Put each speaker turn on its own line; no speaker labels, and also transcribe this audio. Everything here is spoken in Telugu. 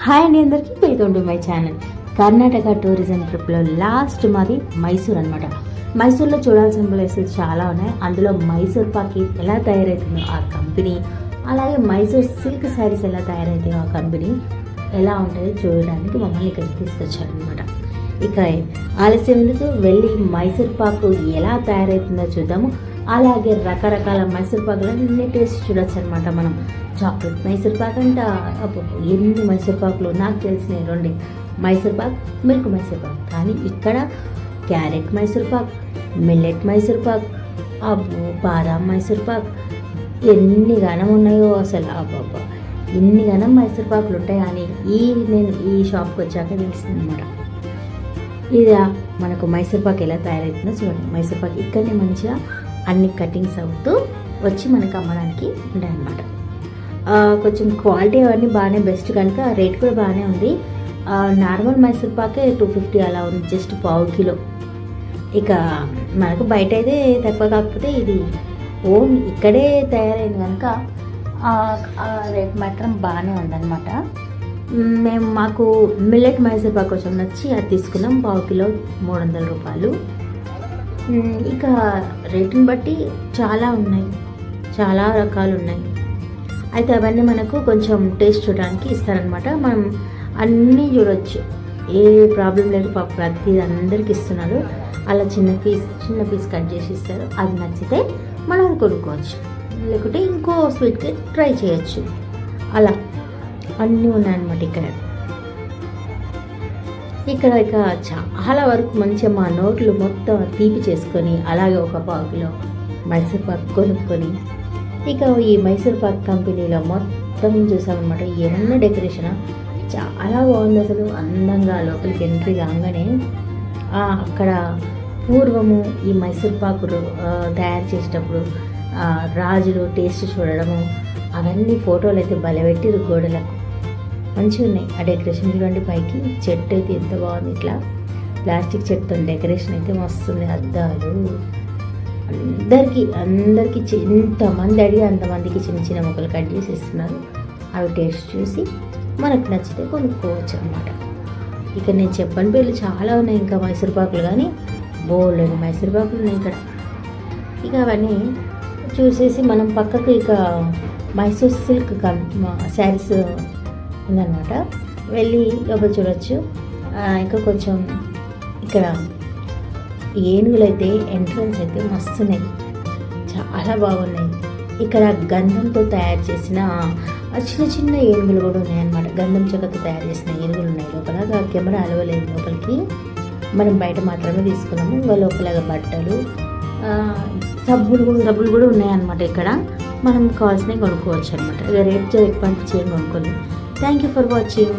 హాయ్ అండి, అందరికీ welcome to my channel. Karnataka tourism ట్రిప్లో లాస్ట్ మాది మైసూర్ అనమాట. మైసూర్లో చూడాల్సిన ప్లేసెస్ చాలా ఉన్నాయి. అందులో మైసూర్ పాక్ ఎలా తయారవుతుందో ఆ కంపెనీ, అలాగే మైసూర్ సిల్క్ శారీస్ ఎలా తయారవుతాయో ఆ కంపెనీ ఎలా ఉంటాయో చూడడానికి మమ్మల్ని ఇక్కడికి తీసుకొచ్చారనమాట. ఇక ఆలస్యం ఎందుకు, వెళ్ళి మైసూర్ పాకు ఎలా తయారవుతుందో చూద్దాము. అలాగే రకరకాల మైసూర్ పాకులన్నీ టేస్ట్ చూడొచ్చు అనమాట. మనం చాక్లెట్ మైసూర్ పాక్ అంట, ఎన్ని మైసూర్ పాకులు నాకు తెలిసినవి రెండు: మైసూర్ పాక్, మిల్క్ మైసూర్ పాక్. కానీ ఇక్కడ క్యారెట్ మైసూర్ పాక్, మిల్లెట్ మైసూర్ పాక్, బాదాం మైసూర్ పాక్, ఎన్ని గణం ఉన్నాయో అసలు. అబ్బా, ఎన్ని గణం మైసూర్ పాకులు ఉంటాయి. కానీ నేను ఈ షాప్కి వచ్చాక తెలిసింది అనమాట. ఇది మనకు మైసూర్ పాక్ ఎలా తయారవుతుందో చూడండి. మైసూర్ పాక్ ఇక్కడనే మంచిగా అన్ని కటింగ్స్ అవుతూ వచ్చి మనకు అమ్మడానికి ఉంటాయన్నమాట. కొంచెం క్వాలిటీ అవన్నీ బాగానే బెస్ట్ కనుక రేట్ కూడా బాగానే ఉంది. నార్మల్ మైసూర్ పాకే 250 అలా ఉంది, జస్ట్ పావు కిలో. ఇక మనకు బయట అయితే తక్కువ, కాకపోతే ఇది ఓన్ ఇక్కడే తయారైంది కనుక రేట్ మాత్రం బాగానే ఉందన్నమాట. మాకు మిల్లెట్ మైసూర్ పాక్ కొంచెం నచ్చి అది తీసుకున్నాం. పావు కిలో 300 రూపాయలు. ఇక రేటుని బట్టి చాలా ఉన్నాయి, చాలా రకాలు ఉన్నాయి. అయితే అవన్నీ మనకు కొంచెం టేస్ట్ చూడడానికి ఇస్తారనమాట. మనం అన్నీ చూడొచ్చు, ఏ ప్రాబ్లం లేదు. ప్రతి అందరికి ఇస్తున్నారు. అలా చిన్న పీస్ కట్ చేసి ఇస్తారు. అది నచ్చితే మనం అది కొనుక్కోవచ్చు, లేకుంటే ఇంకో స్వీట్కి ట్రై చేయొచ్చు. అలా అన్నీ ఉన్నాయన్నమాట ఇక్కడ. ఇక చాలా వరకు మంచిగా మా నోట్లు మొత్తం తీపి చేసుకొని, అలాగే ఒక పావు కిలో మైసూర్ పాక్ కొనుక్కొని, ఇక ఈ మైసూర్ పాక్ కంపెనీలో మొత్తం చూసామన్నమాట. ఏమన్నా డెకరేషన్ చాలా బాగుంది అసలు. అందంగా లోపలికి ఎంట్రీ కాగానే అక్కడ పూర్వము ఈ మైసూర్ పాకు తయారు చేసేటప్పుడు రాజులు టేస్ట్ చూడడము, అవన్నీ ఫోటోలు అయితే బలపెట్టిరు గోడలకు. మంచిగా ఉన్నాయి. ఆ డెకరేషన్ చూడండి, పైకి చెట్టు అయితే ఎంత బాగుంది. ఇట్లా ప్లాస్టిక్ చెట్టుతో డెకరేషన్ అయితే మస్తుంది. అద్దాలు అందరికీ ఎంతమంది అడిగి అంతమందికి చిన్న చిన్న ముక్కలు కట్ చేసి ఇస్తున్నారు. అవి టేస్ట్ చూసి మనకు నచ్చితే కొనుక్కోవచ్చు అనమాట. ఇక నేను చెప్పని పేర్లు చాలా ఉన్నాయి, ఇంకా మైసూర్ పాకులు కానీ బోల్డెని మైసూర్ పాకులు ఉన్నాయి ఇక్కడ. ఇక అవన్నీ చూసేసి మనం పక్కకు ఇక మైసూర్ సిల్క్ శారీస్ ఉందన్నమాట. వెళ్ళి లోపల చూడవచ్చు. ఇంకా కొంచెం ఇక్కడ ఏనుగులు అయితే ఎంట్రన్స్ అయితే మస్తున్నాయి, చాలా బాగున్నాయి. ఇక్కడ గంధంతో తయారు చేసిన చిన్న ఏనుగులు కూడా ఉన్నాయన్నమాట. గంధం చెక్కతో తయారు చేసిన ఏనుగులు ఉన్నాయి లోపల. కెమెరా అలవలేదు లోపలికి, మనం బయట మాత్రమే తీసుకున్నాము. ఇంకా లోపల బట్టలు, సబ్బులు కూడా ఉన్నాయన్నమాట. ఇక్కడ మనం కావాల్సినవి కొనుక్కోవచ్చు అనమాట. ఇక రేట్ ఎక్కువ అనిపించి ఏం కొనుక్కోలేదు. Thank you for watching.